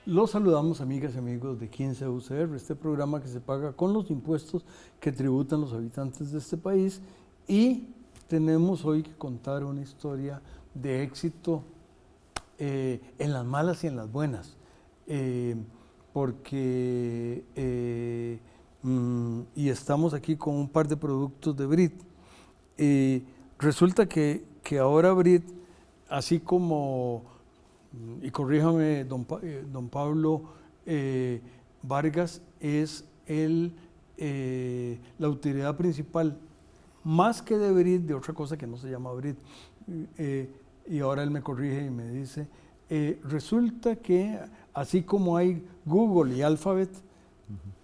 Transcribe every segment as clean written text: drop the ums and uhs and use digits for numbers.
Los saludamos, amigas y amigos de 15 UCR, este programa que se paga con los impuestos que tributan los habitantes de este país, y tenemos hoy que contar una historia de éxito en las malas y en las buenas, y estamos aquí con un par de productos de Brit. Resulta que ahora Brit, así como, y corríjame don Pablo Vargas, es la utilidad principal, más que de Brit, de otra cosa que no se llama Brit. Y ahora él me corrige y me dice, resulta que así como hay Google y Alphabet,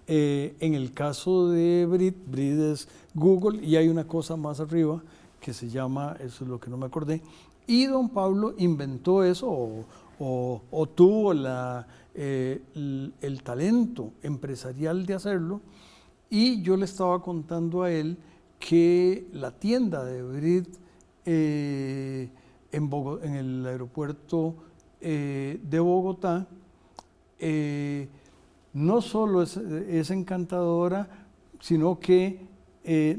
en el caso de Brit es Google y hay una cosa más arriba que se llama, eso es lo que no me acordé, y don Pablo inventó eso o tuvo el talento empresarial de hacerlo, y yo le estaba contando a él que la tienda de Brit en el aeropuerto de Bogotá no solo es encantadora, sino que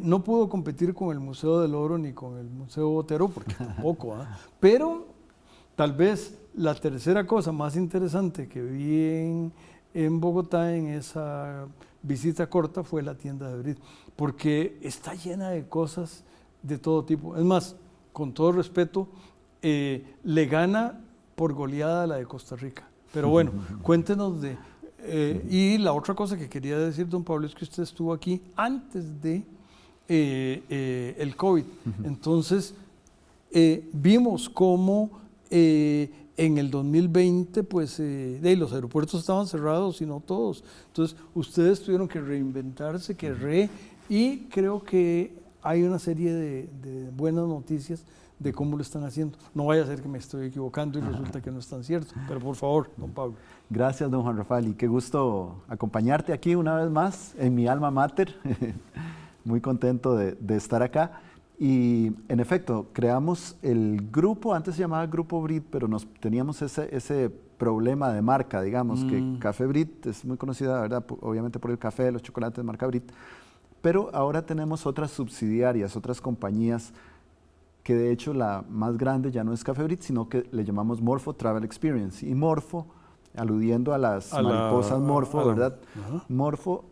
no pudo competir con el Museo del Oro ni con el Museo Botero, porque tampoco, pero tal vez la tercera cosa más interesante que vi en Bogotá en esa visita corta fue la tienda de Brit, porque está llena de cosas de todo tipo. Es más, con todo respeto, le gana por goleada a la de Costa Rica. Pero bueno, cuéntenos y la otra cosa que quería decir, don Pablo, es que usted estuvo aquí antes de el COVID. Entonces, vimos cómo en el 2020, pues, los aeropuertos estaban cerrados y no todos. Entonces, ustedes tuvieron que reinventarse, y creo que hay una serie de buenas noticias de cómo lo están haciendo. No vaya a ser que me estoy equivocando y resulta que no es tan cierto. Pero por favor, don Pablo. Gracias, don Juan Rafael, y qué gusto acompañarte aquí una vez más en mi alma mater. Muy contento de estar acá. Y en efecto, creamos el grupo, antes se llamaba Grupo Brit, pero teníamos ese problema de marca, digamos, que Café Brit es muy conocida, ¿verdad? Obviamente por el café, los chocolates de marca Brit, pero ahora tenemos otras subsidiarias, otras compañías, que de hecho la más grande ya no es Café Brit, sino que le llamamos Morpho Travel Experience. Y Morpho, aludiendo a las mariposas Morpho, ¿verdad? Morpho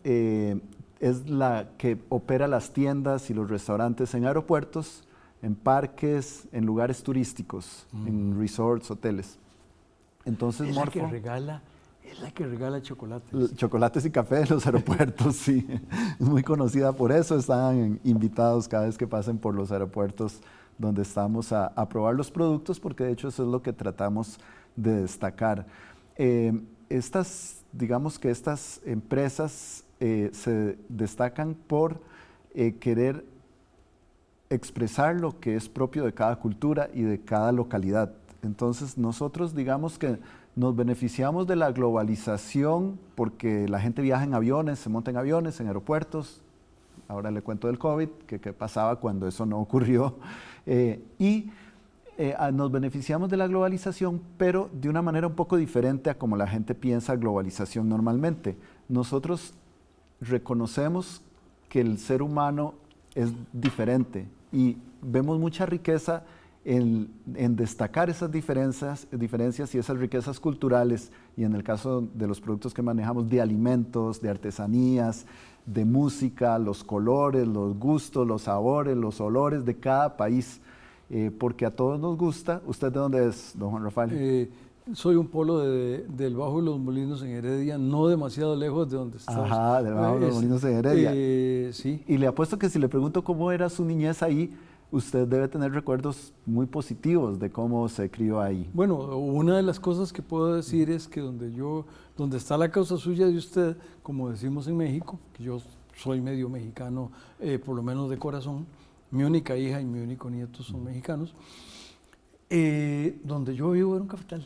es la que opera las tiendas y los restaurantes en aeropuertos, en parques, en lugares turísticos, en resorts, hoteles. Entonces, Morpho es la que regala chocolates. Chocolates y café en los aeropuertos, sí. Es muy conocida por eso. Están invitados cada vez que pasen por los aeropuertos donde estamos a probar los productos, porque de hecho eso es lo que tratamos de destacar. Digamos que estas empresas se destacan por querer expresar lo que es propio de cada cultura y de cada localidad. Entonces nosotros digamos que nos beneficiamos de la globalización porque la gente viaja en aviones, se monta en aviones, en aeropuertos. Ahora le cuento del COVID, qué pasaba cuando eso no ocurrió. Nos beneficiamos de la globalización, pero de una manera un poco diferente a como la gente piensa globalización normalmente. Nosotros reconocemos que el ser humano es diferente y vemos mucha riqueza en destacar esas diferencias y esas riquezas culturales, y en el caso de los productos que manejamos, de alimentos, de artesanías, de música, los colores, los gustos, los sabores, los olores de cada país, porque a todos nos gusta. ¿Usted de dónde es, don Juan Rafael? Soy un polo del Bajo de los Molinos en Heredia, no demasiado lejos de donde estás. Ajá, del Bajo de los Molinos en Heredia. Sí. Y le apuesto que si le pregunto cómo era su niñez ahí, usted debe tener recuerdos muy positivos de cómo se crió ahí. Bueno, una de las cosas que puedo decir es que donde está la causa suya de usted, como decimos en México, que yo soy medio mexicano, por lo menos de corazón. Mi única hija y mi único nieto son mexicanos. Donde yo vivo era un cafetal.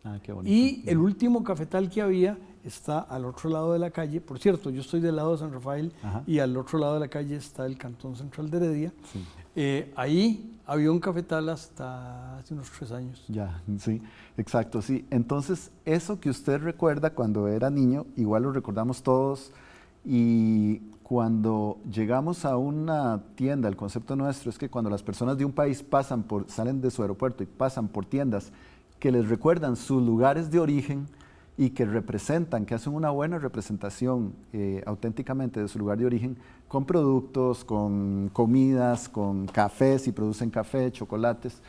Ah, qué bonito. Y el último cafetal que había está al otro lado de la calle. Por cierto, yo estoy del lado de San Rafael. Ajá. Y al otro lado de la calle está el Cantón Central de Heredia. Sí. Ahí había un cafetal hasta hace unos 3 años. Ya, sí, exacto, sí. Entonces, eso que usted recuerda cuando era niño, igual lo recordamos todos. Y cuando llegamos a una tienda, el concepto nuestro es que cuando las personas de un país salen de su aeropuerto y pasan por tiendas que les recuerdan sus lugares de origen y que representan, que hacen una buena representación auténticamente de su lugar de origen, con productos, con comidas, con cafés, si producen café, chocolates,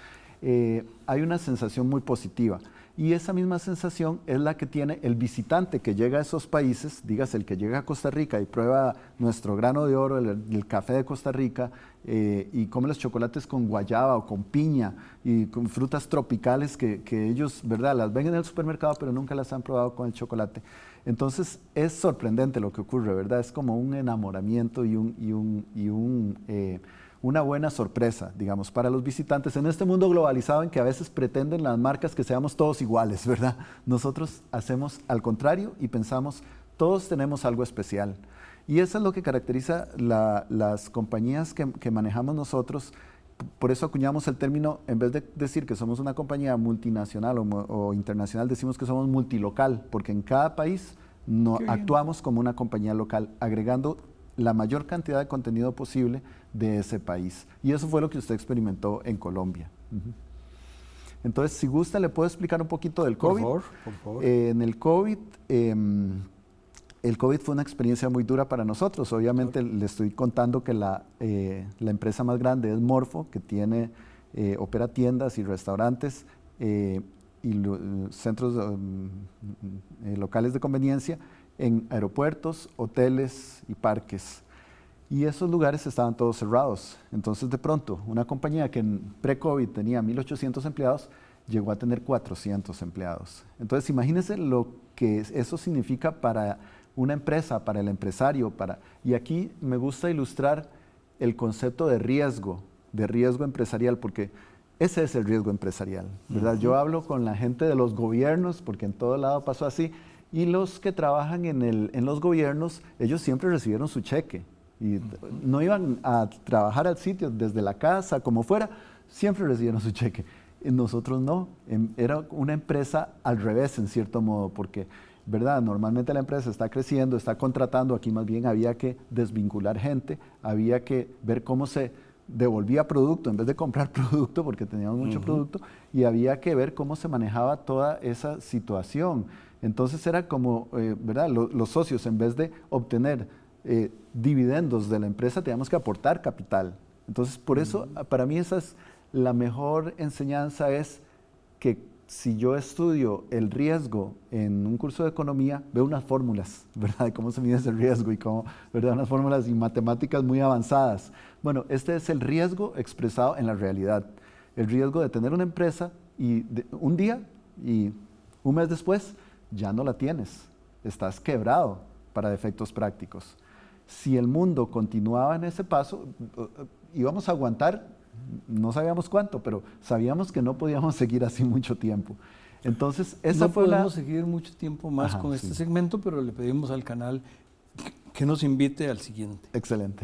hay una sensación muy positiva. Y esa misma sensación es la que tiene el visitante que llega a esos países, dígase el que llega a Costa Rica y prueba nuestro grano de oro, el café de Costa Rica, y come los chocolates con guayaba o con piña y con frutas tropicales que ellos, ¿verdad?, las ven en el supermercado pero nunca las han probado con el chocolate. Entonces es sorprendente lo que ocurre, ¿verdad? Es como un enamoramiento y una buena sorpresa, digamos, para los visitantes en este mundo globalizado en que a veces pretenden las marcas que seamos todos iguales, ¿verdad? Nosotros hacemos al contrario y pensamos, todos tenemos algo especial. Y eso es lo que caracteriza las compañías que manejamos nosotros. Por eso acuñamos el término, en vez de decir que somos una compañía multinacional o internacional, decimos que somos multilocal, porque en cada país actuamos como una compañía local, agregando la mayor cantidad de contenido posible de ese país. Y eso fue lo que usted experimentó en Colombia. Entonces, si gusta, le puedo explicar un poquito del COVID. Por favor. En el COVID, el COVID fue una experiencia muy dura para nosotros. Obviamente, le estoy contando que la empresa más grande es Morpho, que opera tiendas y restaurantes y centros locales de conveniencia en aeropuertos, hoteles y parques. Y esos lugares estaban todos cerrados. Entonces, de pronto, una compañía que en pre-COVID tenía 1,800 empleados, llegó a tener 400 empleados. Entonces, imagínense lo que eso significa para una empresa, para el empresario. Y aquí me gusta ilustrar el concepto de riesgo empresarial, porque ese es el riesgo empresarial, ¿verdad? Yo hablo con la gente de los gobiernos, porque en todo lado pasó así, y los que trabajan en los gobiernos, ellos siempre recibieron su cheque. Y no iban a trabajar al sitio desde la casa, como fuera, siempre recibieron su cheque. Y nosotros no, era una empresa al revés en cierto modo, porque, ¿verdad?, normalmente la empresa está creciendo, está contratando, aquí más bien había que desvincular gente, había que ver cómo se devolvía producto en vez de comprar producto, porque teníamos mucho producto, y había que ver cómo se manejaba toda esa situación. Entonces era como, ¿verdad?, los socios, en vez de obtener dividendos de la empresa, teníamos que aportar capital. Entonces, por eso, para mí esa es la mejor enseñanza, es que si yo estudio el riesgo en un curso de economía, veo unas fórmulas, ¿verdad?, de cómo se mide ese riesgo y cómo, ¿verdad?, unas fórmulas y matemáticas muy avanzadas. Bueno, este es el riesgo expresado en la realidad. El riesgo de tener una empresa y un día y un mes después ya no la tienes, estás quebrado para efectos prácticos. Si el mundo continuaba en ese paso, íbamos a aguantar, no sabíamos cuánto, pero sabíamos que no podíamos seguir así mucho tiempo. Entonces, esa no fue podemos seguir mucho tiempo más con este segmento, pero le pedimos al canal que nos invite al siguiente. Excelente.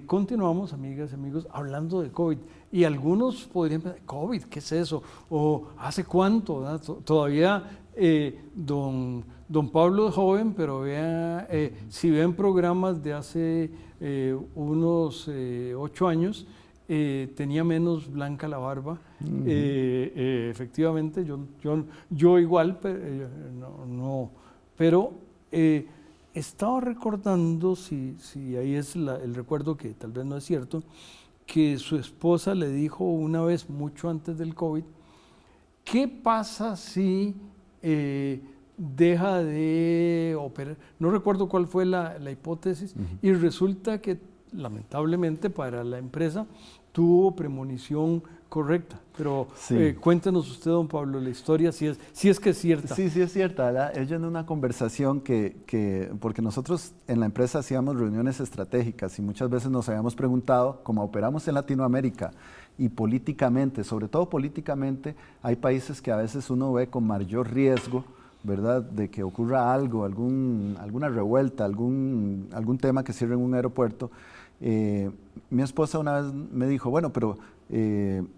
Continuamos, amigas y amigos, hablando de COVID. Y algunos podrían pensar, ¿COVID? ¿Qué es eso? ¿O hace cuánto? ¿Verdad? Todavía don Pablo es joven, pero vea, si ven programas de hace unos 8 años, tenía menos blanca la barba. Efectivamente, yo igual, pero estaba recordando, si ahí es el recuerdo, que tal vez no es cierto, que su esposa le dijo una vez, mucho antes del COVID, ¿qué pasa si deja de operar? No recuerdo cuál fue la hipótesis, y resulta que lamentablemente para la empresa tuvo premonición correcta. Pero Sí. cuéntenos usted, don Pablo, la historia, si es que es cierta. Sí, sí es cierta, ¿verdad? Ella en una conversación porque nosotros en la empresa hacíamos reuniones estratégicas y muchas veces nos habíamos preguntado, como operamos en Latinoamérica y políticamente, sobre todo políticamente, hay países que a veces uno ve con mayor riesgo, ¿verdad?, de que ocurra algo, alguna revuelta, algún tema que cierre en un aeropuerto. Mi esposa una vez me dijo, bueno, pero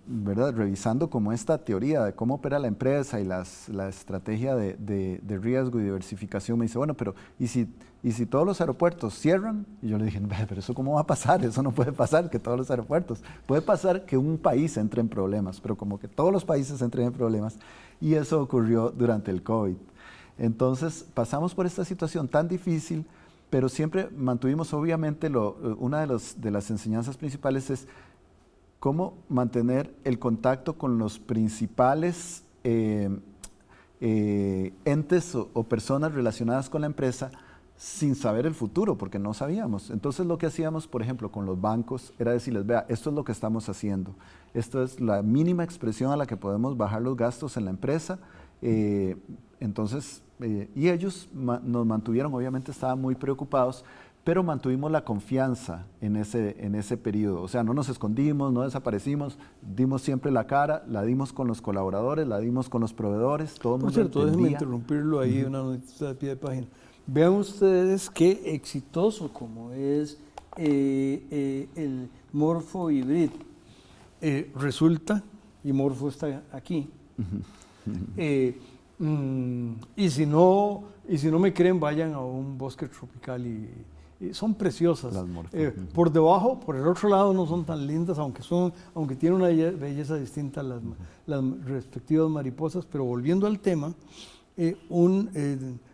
¿verdad?, revisando como esta teoría de cómo opera la empresa y la estrategia de riesgo y diversificación, me dice, bueno, pero ¿y si todos los aeropuertos cierran? Y yo le dije, pero ¿eso cómo va a pasar? Eso no puede pasar, que todos los aeropuertos. Puede pasar que un país entre en problemas, pero como que todos los países entren en problemas. Y eso ocurrió durante el COVID. Entonces pasamos por esta situación tan difícil, pero siempre mantuvimos, obviamente, una de las enseñanzas principales es cómo mantener el contacto con los principales entes o personas relacionadas con la empresa sin saber el futuro, porque no sabíamos. Entonces lo que hacíamos, por ejemplo, con los bancos, era decirles, vea, esto es lo que estamos haciendo. Esto es la mínima expresión a la que podemos bajar los gastos en la empresa. Y ellos nos mantuvieron, obviamente estaban muy preocupados, pero mantuvimos la confianza en ese periodo. O sea, no nos escondimos, no desaparecimos, dimos siempre la cara, la dimos con los colaboradores, la dimos con los proveeddos, todo el mundo Por cierto, déjenme entendía. interrumpirlo ahí, una noticia de pie de página. Vean ustedes qué exitoso como es el Morfo Hybrid. Resulta, y Morfo está aquí, y si no me creen, vayan a un bosque tropical y son preciosas. Las Morfo. Por debajo, por el otro lado, no son tan lindas, aunque tienen una belleza distinta las respectivas mariposas. Pero volviendo al tema,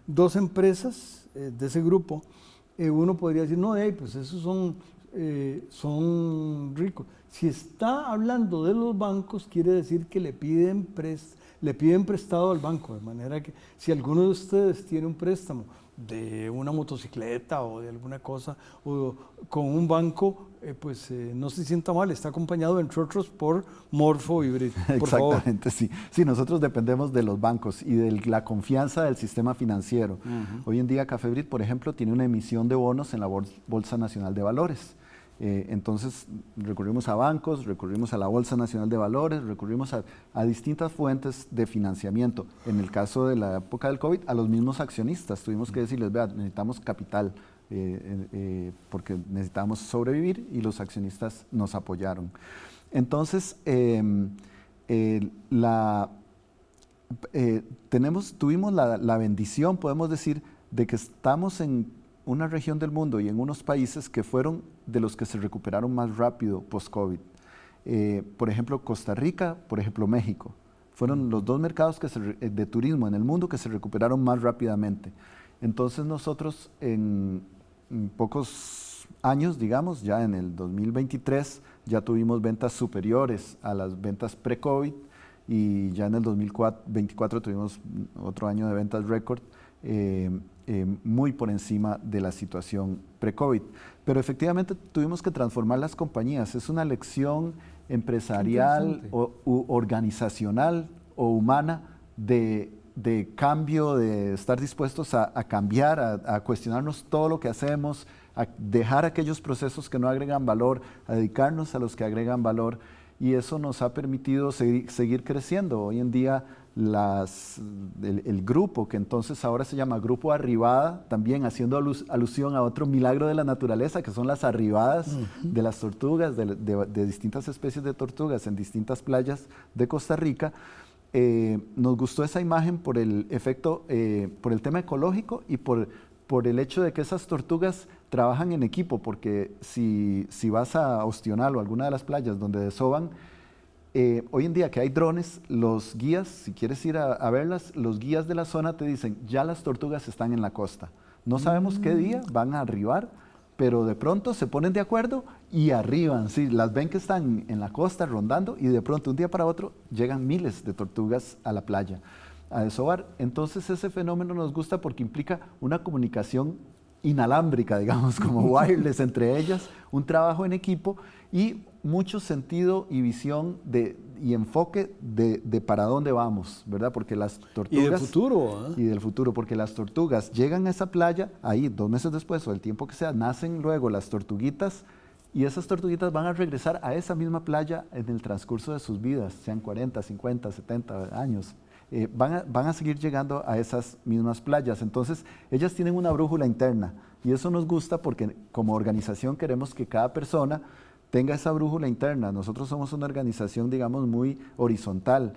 dos empresas de ese grupo, uno podría decir, no, pues esos son ricos. Si está hablando de los bancos, quiere decir que le piden prestado al banco, de manera que si alguno de ustedes tiene un préstamo de una motocicleta o de alguna cosa o con un banco, no se sienta mal, está acompañado entre otros por Morfo Hybrid. Por favor. Exactamente, sí. Sí, nosotros dependemos de los bancos y de la confianza del sistema financiero. Hoy en día Cafebrid, por ejemplo, tiene una emisión de bonos en la Bolsa Nacional de Valores. Entonces recurrimos a bancos, recurrimos a la Bolsa Nacional de Valores, recurrimos a distintas fuentes de financiamiento. En el caso de la época del COVID, a los mismos accionistas tuvimos que decirles, vea, necesitamos capital porque necesitamos sobrevivir, y los accionistas nos apoyaron. Entonces, tuvimos la bendición, podemos decir, de que estamos en una región del mundo y en unos países que fueron de los que se recuperaron más rápido post-COVID. Por ejemplo, Costa Rica, por ejemplo, México. Fueron los dos mercados de turismo en el mundo que se recuperaron más rápidamente. Entonces nosotros en pocos años, digamos, ya en el 2023, ya tuvimos ventas superiores a las ventas pre-COVID, y ya en el 2024 tuvimos otro año de ventas récord, muy por encima de la situación pre-COVID. Pero efectivamente tuvimos que transformar las compañías. Es una lección empresarial o organizacional o humana de cambio, de estar dispuestos a cambiar, a cuestionarnos todo lo que hacemos, a dejar aquellos procesos que no agregan valor, a dedicarnos a los que agregan valor, y eso nos ha permitido seguir creciendo. Hoy en día el grupo, que entonces ahora se llama Grupo Arribada, también haciendo alusión a otro milagro de la naturaleza, que son las arribadas de las tortugas, de distintas especies de tortugas en distintas playas de Costa Rica. Nos gustó esa imagen por el efecto, por el tema ecológico y por el hecho de que esas tortugas trabajan en equipo, porque si vas a Ostional o alguna de las playas donde desovan, hoy en día que hay drones, los guías, si quieres ir a verlas, los guías de la zona te dicen, ya las tortugas están en la costa. No sabemos qué día van a arribar, pero de pronto se ponen de acuerdo y arriban. Sí, las ven que están en la costa rondando, y de pronto un día para otro llegan miles de tortugas a la playa a desovar. Entonces ese fenómeno nos gusta porque implica una comunicación inalámbrica, digamos, como wireless entre ellas, un trabajo en equipo y mucho sentido y visión y enfoque de para dónde vamos, ¿verdad? Porque las tortugas... Y del futuro. Y del futuro, porque las tortugas llegan a esa playa, ahí 2 meses después o el tiempo que sea, nacen luego las tortuguitas y esas tortuguitas van a regresar a esa misma playa en el transcurso de sus vidas, sean 40, 50, 70 años. Van a seguir llegando a esas mismas playas. Entonces, ellas tienen una brújula interna y eso nos gusta porque como organización queremos que cada persona tenga esa brújula interna. Nosotros somos una organización, digamos, muy horizontal.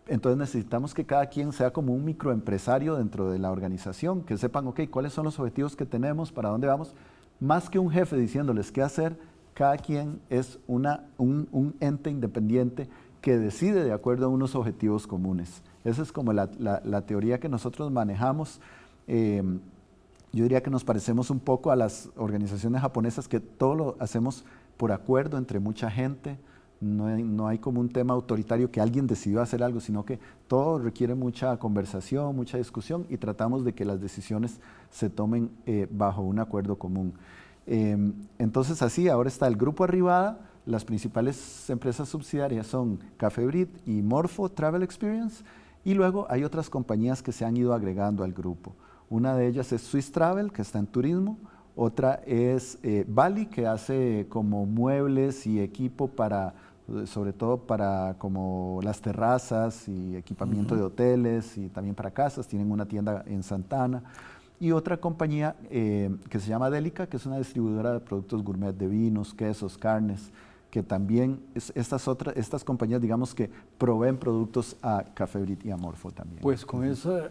Entonces necesitamos que cada quien sea como un microempresario dentro de la organización, que sepan, ok, cuáles son los objetivos que tenemos, para dónde vamos. Más que un jefe diciéndoles qué hacer, cada quien es un ente independiente que decide de acuerdo a unos objetivos comunes. Esa es como la teoría que nosotros manejamos. Yo diría que nos parecemos un poco a las organizaciones japonesas que todo lo hacemos por acuerdo entre mucha gente. No hay como un tema autoritario que alguien decidió hacer algo, sino que todo requiere mucha conversación, mucha discusión y tratamos de que las decisiones se tomen bajo un acuerdo común. Entonces así, ahora está el Grupo Arribada. Las principales empresas subsidiarias son Café Brit y Morfo Travel Experience, y luego hay otras compañías que se han ido agregando al grupo. Una de ellas es Swiss Travel, que está en turismo. Otra es Bali, que hace como muebles y equipo sobre todo para como las terrazas y equipamiento de hoteles y también para casas. Tienen una tienda en Santana. Y otra compañía que se llama Delica, que es una distribuidora de productos gourmet, de vinos, quesos, carnes, que también estas compañías, digamos, que proveen productos a Café Brit y a Morfo también. Pues con esa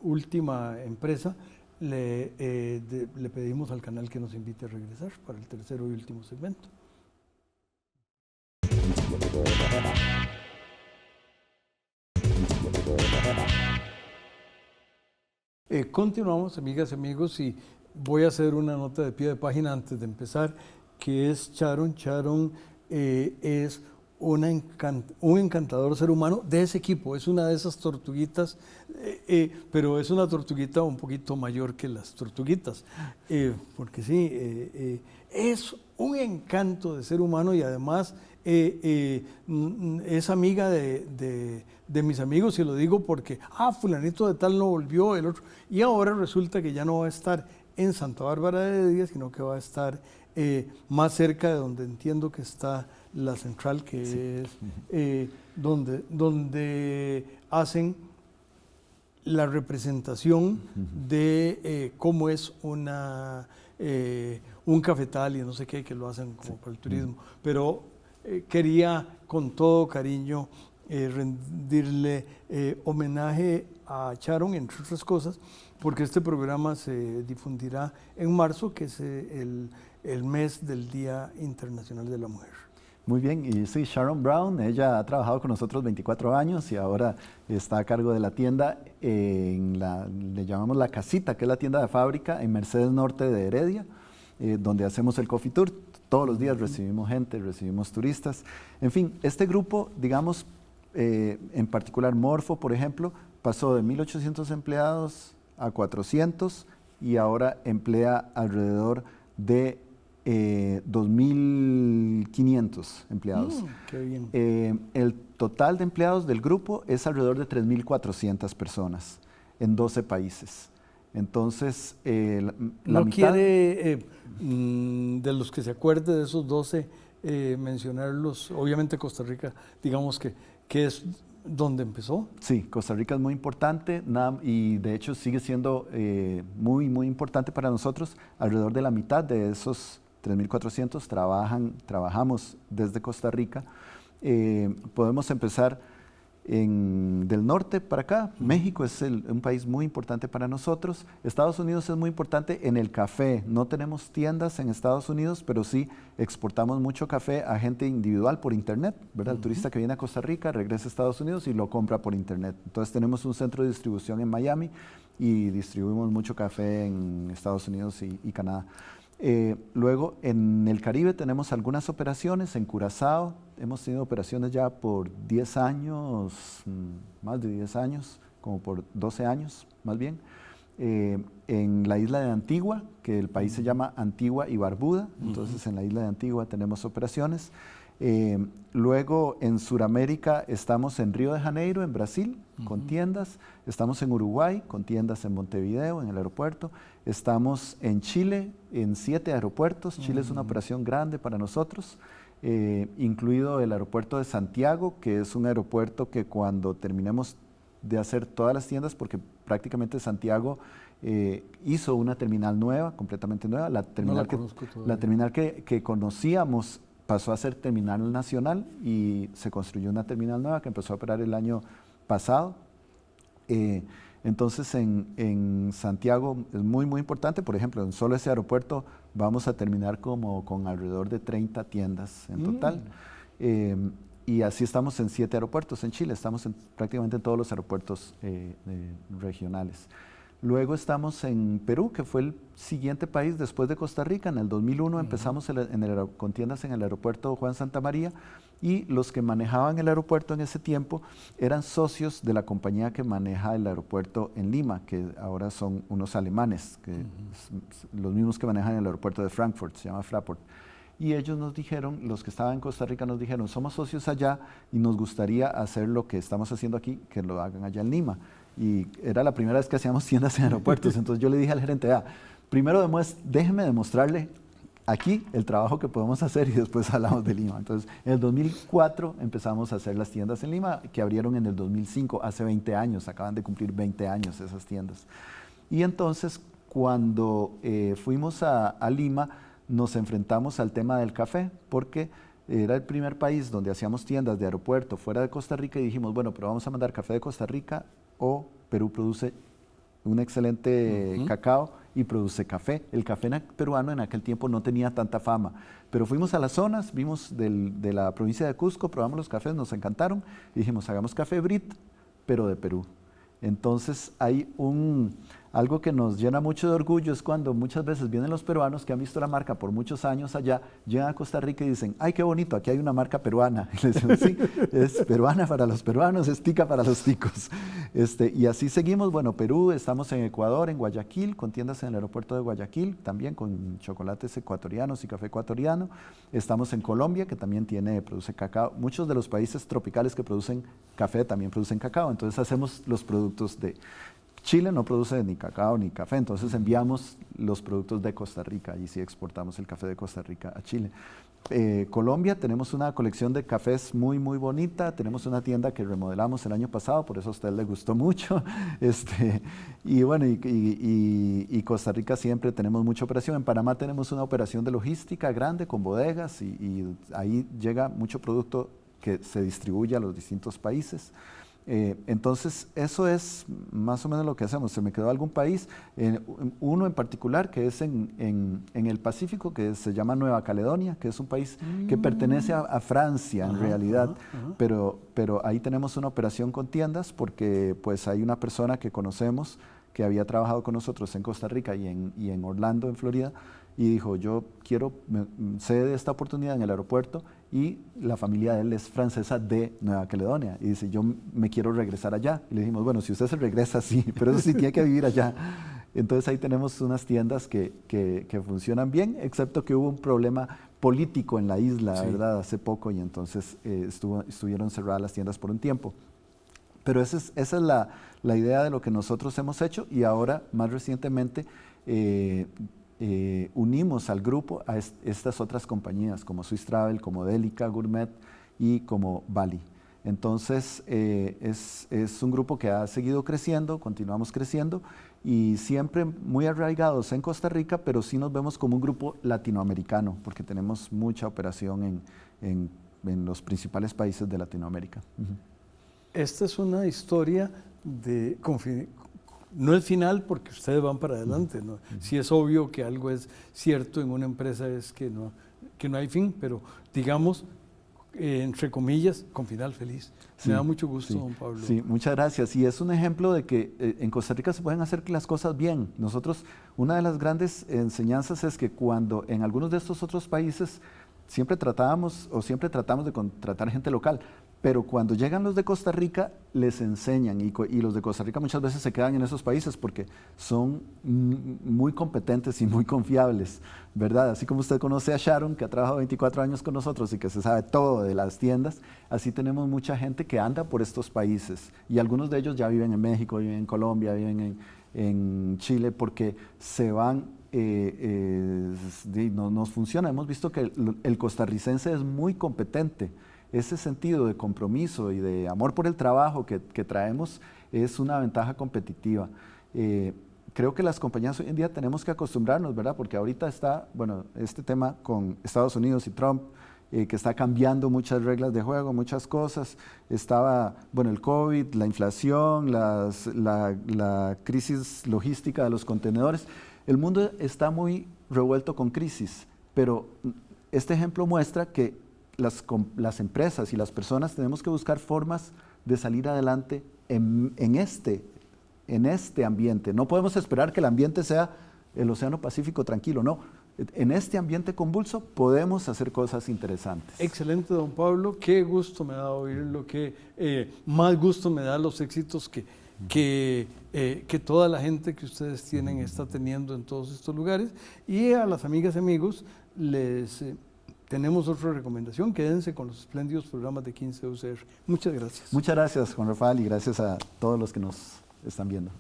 última empresa le pedimos al canal que nos invite a regresar para el tercero y último segmento. Continuamos, amigas y amigos, y voy a hacer una nota de pie de página antes de empezar, que es Sharon. Sharon es un encantador ser humano de ese equipo, es una de esas tortuguitas, pero es una tortuguita un poquito mayor que las tortuguitas, porque sí, es un encanto de ser humano y además es amiga de mis amigos, y lo digo porque, fulanito de tal no volvió, el otro, y ahora resulta que ya no va a estar en Santa Bárbara de Díaz, sino que va a estar más cerca de donde entiendo que está la central, que sí, es donde hacen la representación de cómo es un cafetal y no sé qué, que lo hacen como para el turismo. Pero quería con todo cariño rendirle homenaje a Sharon, entre otras cosas, porque este programa se difundirá en marzo, que es el mes del Día Internacional de la Mujer. Muy bien, y sí, Sharon Brown, ella ha trabajado con nosotros 24 años y ahora está a cargo de la tienda, le llamamos La Casita, que es la tienda de fábrica en Mercedes Norte de Heredia, donde hacemos el Coffee Tour. Todos los días recibimos gente, recibimos turistas. En fin, este grupo, digamos, en particular Morfo, por ejemplo, pasó de 1.800 empleados a 400 y ahora emplea alrededor de 2.500 empleados. Qué bien. El total de empleados del grupo es alrededor de 3.400 personas en 12 países. Entonces, la ¿No mitad... quiere, de los que se acuerde de esos 12, mencionarlos? Obviamente Costa Rica, digamos que es donde empezó. Sí, Costa Rica es muy importante y de hecho sigue siendo muy, muy importante para nosotros. Alrededor de la mitad de esos 3.400 trabajamos desde Costa Rica. Podemos empezar del norte para acá. México es un país muy importante para nosotros. Estados Unidos es muy importante en el café. No tenemos tiendas en Estados Unidos, pero sí exportamos mucho café a gente individual por internet, ¿verdad? El turista que viene a Costa Rica regresa a Estados Unidos y lo compra por internet. Entonces tenemos un centro de distribución en Miami y distribuimos mucho café en Estados Unidos y Canadá. Luego en el Caribe tenemos algunas operaciones, en Curazao hemos tenido operaciones ya por 10 años, más de 10 años, como por 12 años más bien. En la isla de Antigua, que el país se llama Antigua y Barbuda, entonces en la isla de Antigua tenemos operaciones. Luego en Sudamérica estamos en Río de Janeiro, en Brasil, con tiendas. Estamos en Uruguay, con tiendas en Montevideo, en el aeropuerto. Estamos en Chile, en 7 aeropuertos. Chile es una operación grande para nosotros, incluido el aeropuerto de Santiago, que es un aeropuerto que cuando terminemos de hacer todas las tiendas, porque prácticamente Santiago hizo una terminal nueva, completamente nueva. La terminal, que conocíamos pasó a ser terminal nacional y se construyó una terminal nueva que empezó a operar el año pasado. Entonces en Santiago es muy, muy importante. Por ejemplo, en solo ese aeropuerto vamos a terminar como con alrededor de 30 tiendas en total. Y así estamos en 7 aeropuertos en Chile. Estamos prácticamente en todos los aeropuertos regionales. Luego estamos en Perú, que fue el siguiente país después de Costa Rica. En el 2001 empezamos con tiendas en el aeropuerto Juan Santamaría, y los que manejaban el aeropuerto en ese tiempo eran socios de la compañía que maneja el aeropuerto en Lima, que ahora son unos alemanes, los mismos que manejan el aeropuerto de Frankfurt, se llama Fraport. Y ellos nos dijeron, los que estaban en Costa Rica nos dijeron, somos socios allá y nos gustaría hacer lo que estamos haciendo aquí, que lo hagan allá en Lima. Y era la primera vez que hacíamos tiendas en aeropuertos. Entonces yo le dije al gerente, primero déjeme demostrarle aquí el trabajo que podemos hacer y después hablamos de Lima. Entonces en el 2004 empezamos a hacer las tiendas en Lima, que abrieron en el 2005, hace 20 años, acaban de cumplir 20 años esas tiendas. Y entonces cuando fuimos a Lima, nos enfrentamos al tema del café, porque era el primer país donde hacíamos tiendas de aeropuerto fuera de Costa Rica, y dijimos, bueno, pero vamos a mandar café de Costa Rica, o Perú produce un excelente cacao y produce café. El café peruano en aquel tiempo no tenía tanta fama, pero fuimos a las zonas, vimos de la provincia de Cusco, probamos los cafés, nos encantaron, y dijimos, hagamos café Brit, pero de Perú. Entonces hay algo que nos llena mucho de orgullo, es cuando muchas veces vienen los peruanos que han visto la marca por muchos años allá, llegan a Costa Rica y dicen, ¡ay, qué bonito! Aquí hay una marca peruana. Y les decimos, sí, es peruana para los peruanos, es tica para los ticos. Y así seguimos. Bueno, Perú, estamos en Ecuador, en Guayaquil, con tiendas en el aeropuerto de Guayaquil, también con chocolates ecuatorianos y café ecuatoriano. Estamos en Colombia, que también produce cacao. Muchos de los países tropicales que producen café también producen cacao. Entonces hacemos los productos de Chile. No produce ni cacao ni café, entonces enviamos los productos de Costa Rica y sí exportamos el café de Costa Rica a Chile. Colombia, tenemos una colección de cafés muy, muy bonita. Tenemos una tienda que remodelamos el año pasado, por eso a usted le gustó mucho. Y bueno, y Costa Rica siempre tenemos mucha operación. En Panamá tenemos una operación de logística grande con bodegas y ahí llega mucho producto que se distribuye a los distintos países. Entonces, eso es más o menos lo que hacemos. Se me quedó algún país, uno en particular que es en el Pacífico, que se llama Nueva Caledonia, que es un país que pertenece a Francia en realidad, pero ahí tenemos una operación con tiendas, porque pues hay una persona que conocemos que había trabajado con nosotros en Costa Rica y en Orlando, en Florida, y dijo, yo sé de esta oportunidad en el aeropuerto, y la familia de él es francesa de Nueva Caledonia, y dice, yo me quiero regresar allá. Y le dijimos, bueno, si usted se regresa, sí, pero eso sí tiene que vivir allá. Entonces ahí tenemos unas tiendas que funcionan bien, excepto que hubo un problema político en la isla, sí, ¿verdad? Hace poco, y entonces estuvieron cerradas las tiendas por un tiempo. Pero esa es la idea de lo que nosotros hemos hecho, y ahora, más recientemente, unimos al grupo a estas otras compañías como Swiss Travel, como Delica Gourmet y como Bali. Entonces es un grupo que ha seguido creciendo, continuamos creciendo, y siempre muy arraigados en Costa Rica, pero sí nos vemos como un grupo latinoamericano, porque tenemos mucha operación en los principales países de Latinoamérica. Esta es una historia no es final, porque ustedes van para adelante, ¿no? Si es obvio que algo es cierto en una empresa, es que no hay fin, pero digamos, entre comillas, con final feliz. Sí, me da mucho gusto, sí, don Pablo. Sí, muchas gracias. Y es un ejemplo de que en Costa Rica se pueden hacer las cosas bien. Nosotros, una de las grandes enseñanzas es que cuando en algunos de estos otros países siempre tratamos de contratar gente local, pero cuando llegan los de Costa Rica les enseñan y los de Costa Rica muchas veces se quedan en esos países porque son muy competentes y muy confiables, ¿verdad? Así como usted conoce a Sharon, que ha trabajado 24 años con nosotros y que se sabe todo de las tiendas, así tenemos mucha gente que anda por estos países y algunos de ellos ya viven en México, viven en Colombia, viven en Chile porque se van. Nos funciona. Hemos visto que el costarricense es muy competente. Ese sentido de compromiso y de amor por el trabajo que traemos es una ventaja competitiva. Creo que las compañías hoy en día tenemos que acostumbrarnos, ¿verdad? Porque ahorita está, bueno, este tema con Estados Unidos y Trump, que está cambiando muchas reglas de juego, muchas cosas. Estaba, bueno, el COVID, la inflación, la crisis logística de los contenedores. El mundo está muy revuelto con crisis, pero este ejemplo muestra que las empresas y las personas tenemos que buscar formas de salir adelante en este ambiente. No podemos esperar que el ambiente sea el Océano Pacífico tranquilo, no. En este ambiente convulso podemos hacer cosas interesantes. Excelente, don Pablo. Qué gusto me da oírlo, más gusto me da los éxitos que toda la gente que ustedes tienen está teniendo en todos estos lugares. Y a las amigas y amigos les tenemos otra recomendación: quédense con los espléndidos programas de 15 UCR. Muchas gracias. Muchas gracias, Juan Rafael, y gracias a todos los que nos están viendo.